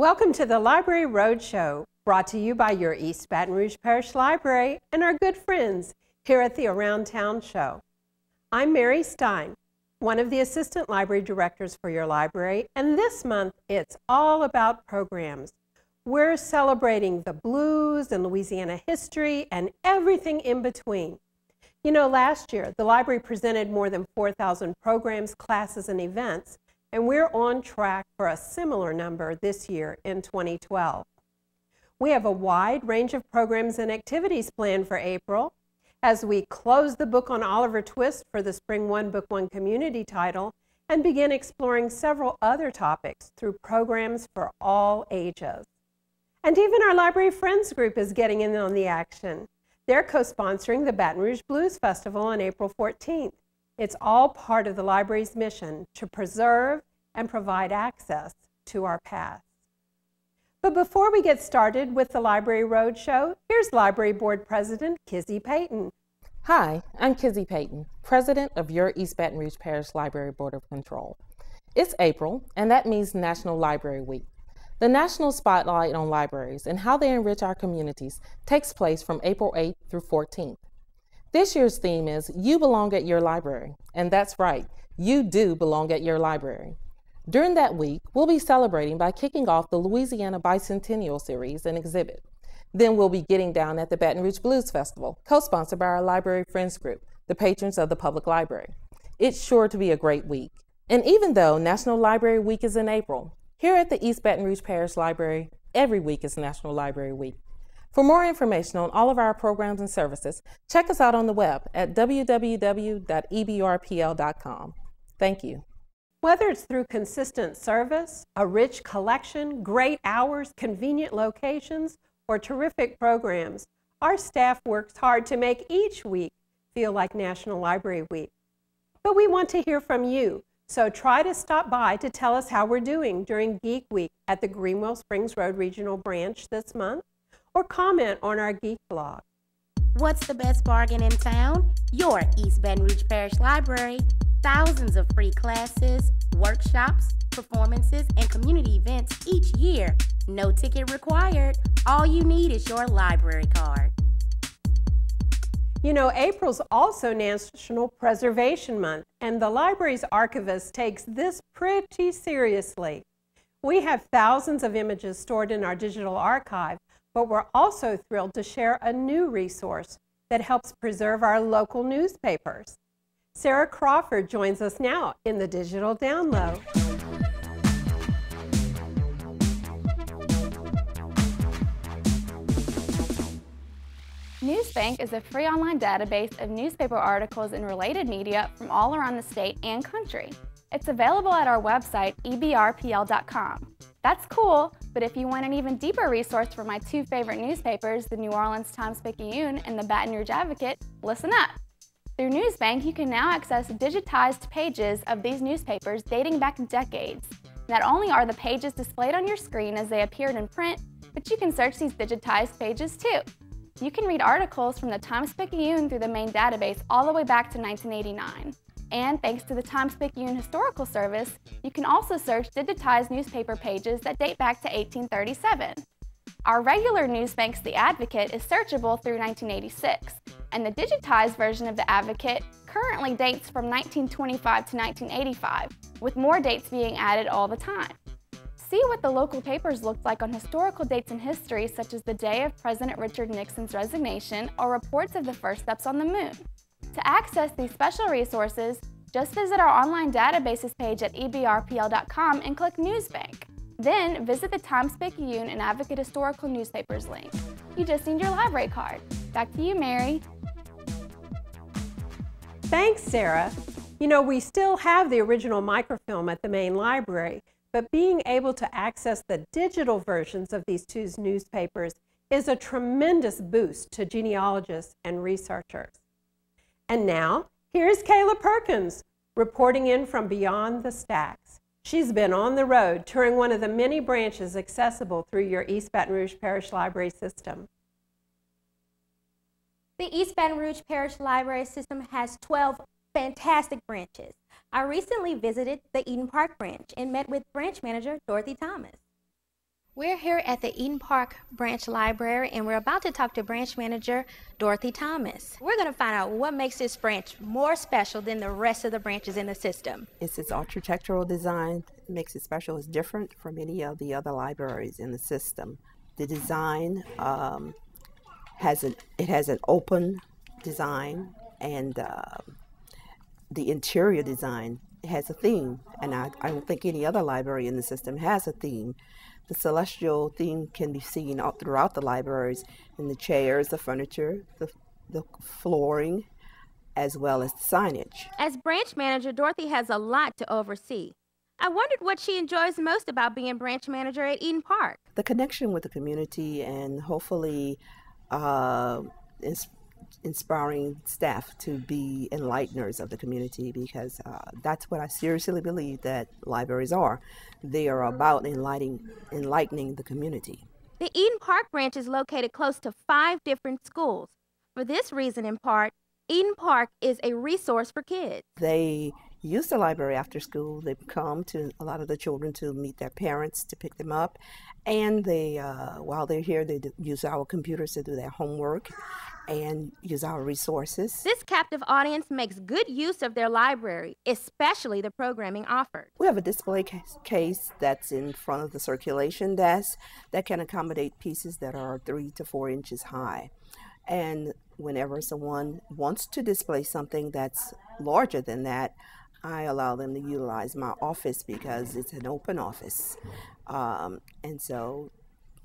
Welcome to the Library Roadshow, brought to you by your East Baton Rouge Parish Library and our good friends here at the Around Town Show. I'm Mary Stein, one of the Assistant Library Directors for your library, and this month it's all about programs. We're celebrating the blues and Louisiana history and everything in between. You know, last year the library presented more than 4,000 programs, classes, and events, and we're on track for a similar number this year in 2012. We have a wide range of programs and activities planned for April. As we close the book on Oliver Twist for the Spring One Book One community title and begin exploring several other topics through programs for all ages. And even our Library Friends group is getting in on the action. They're co-sponsoring the Baton Rouge Blues Festival on April 14th. It's all part of the library's mission to preserve and provide access to our past. But before we get started with the Library Roadshow, here's Library Board President Kizzy Payton. Hi, I'm Kizzy Payton, President of your East Baton Rouge Parish Library Board of Control. It's April, and that means National Library Week. The national spotlight on libraries and how they enrich our communities takes place from April 8th through 14th. This year's theme is You Belong at Your Library, and that's right, you do belong at your library. During that week, we'll be celebrating by kicking off the Louisiana Bicentennial Series and exhibit. Then we'll be getting down at the Baton Rouge Blues Festival, co-sponsored by our Library Friends group, the patrons of the public library. It's sure to be a great week. And even though National Library Week is in April, here at the East Baton Rouge Parish Library, every week is National Library Week. For more information on all of our programs and services, check us out on the web at www.ebrpl.com. Thank you. Whether it's through consistent service, a rich collection, great hours, convenient locations, or terrific programs, our staff works hard to make each week feel like National Library Week. But we want to hear from you, so try to stop by to tell us how we're doing during Geek Week at the Greenwell Springs Road Regional Branch this month, or comment on our Geek blog. What's the best bargain in town? Your East Baton Rouge Parish Library. Thousands of free classes, workshops, performances, and community events each year. No ticket required. All you need is your library card. You know, April's also National Preservation Month, and the library's archivist takes this pretty seriously. We have thousands of images stored in our digital archive, but we're also thrilled to share a new resource that helps preserve our local newspapers. Sarah Crawford joins us now in the digital download. Newsbank is a free online database of newspaper articles and related media from all around the state and country. It's available at our website, ebrpl.com. That's cool, but if you want an even deeper resource for my two favorite newspapers, the New Orleans Times-Picayune and the Baton Rouge Advocate, listen up. Through Newsbank, you can now access digitized pages of these newspapers dating back decades. Not only are the pages displayed on your screen as they appeared in print, but you can search these digitized pages too. You can read articles from the Times-Picayune through the main database all the way back to 1989. And thanks to the Times-Picayune Historical Service, you can also search digitized newspaper pages that date back to 1837. Our regular Newsbank's The Advocate is searchable through 1986, and the digitized version of The Advocate currently dates from 1925 to 1985, with more dates being added all the time. See what the local papers looked like on historical dates in history, such as the day of President Richard Nixon's resignation or reports of the first steps on the moon. To access these special resources, just visit our online databases page at ebrpl.com and click Newsbank. Then visit the Times-Picayune and Advocate Historical Newspapers link. You just need your library card. Back to you, Mary. Thanks, Sarah. You know, we still have the original microfilm at the main library, but being able to access the digital versions of these two newspapers is a tremendous boost to genealogists and researchers. And now, here's Kayla Perkins, reporting in from beyond the stacks. She's been on the road touring one of the many branches accessible through your East Baton Rouge Parish Library system. The East Baton Rouge Parish Library system has 12 fantastic branches. I recently visited the Eden Park branch and met with branch manager Dorothy Thomas. We're here at the Eden Park Branch Library, and we're about to talk to branch manager Dorothy Thomas. We're going to find out what makes this branch more special than the rest of the branches in the system. It's its architectural design makes it special. It's different from any of the other libraries in the system. The design has an open design, and the interior design has a theme, and I don't think any other library in the system has a theme. The celestial theme can be seen all throughout the libraries in the chairs, the furniture, the flooring, as well as the signage. As branch manager, Dorothy has a lot to oversee. I wondered what she enjoys most about being branch manager at Eden Park. The connection with the community, and hopefully inspiring staff to be enlighteners of the community, because that's what I seriously believe that libraries are. They are about enlightening the community. The Eden Park branch is located close to 5 different schools. For this reason, in part, Eden Park is a resource for kids. They use the library after school. They come to a lot of the children to meet their parents, to pick them up, and they, while they're here, they use our computers to do their homework and use our resources. This captive audience makes good use of their library, especially the programming offered. We have a display case that's in front of the circulation desk that can accommodate pieces that are 3 to 4 inches high. And whenever someone wants to display something that's larger than that, I allow them to utilize my office because it's an open office. And so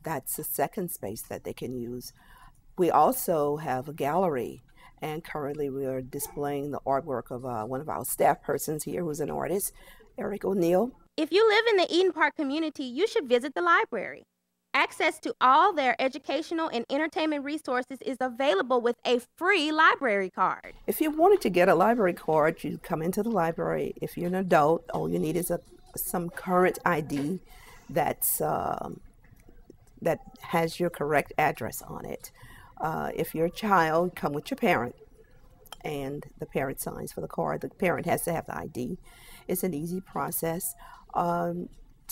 that's the second space that they can use. We also have a gallery, and currently we are displaying the artwork of one of our staff persons here who's an artist, Eric O'Neill. If you live in the Eden Park community, you should visit the library. Access to all their educational and entertainment resources is available with a free library card. If you wanted to get a library card, you come into the library. If you're an adult, all you need is some current ID that's, that has your correct address on it. If you're a child, come with your parent, and the parent signs for the card. The parent has to have the ID. It's an easy process.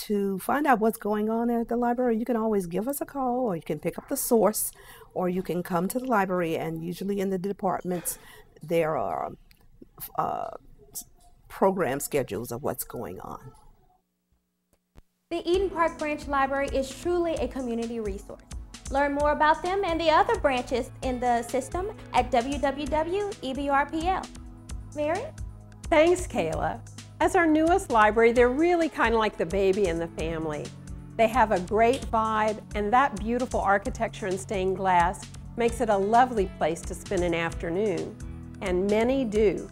To find out what's going on at the library, you can always give us a call, or you can pick up the source, or you can come to the library, and usually in the departments there are program schedules of what's going on. The Eden Park Branch Library is truly a community resource. Learn more about them and the other branches in the system at www.ebrpl. Mary? Thanks, Kayla. As our newest library, they're really kind of like the baby in the family. They have a great vibe, and that beautiful architecture and stained glass makes it a lovely place to spend an afternoon, and many do.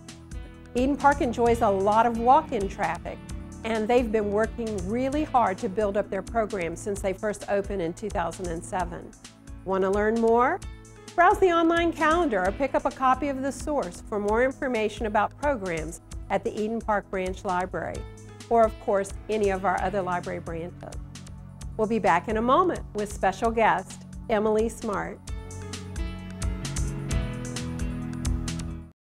Eden Park enjoys a lot of walk-in traffic, and they've been working really hard to build up their program since they first opened in 2007. Want to learn more? Browse the online calendar or pick up a copy of the source for more information about programs at the Eden Park Branch Library, or of course, any of our other library branches. We'll be back in a moment with special guest, Emily Smart.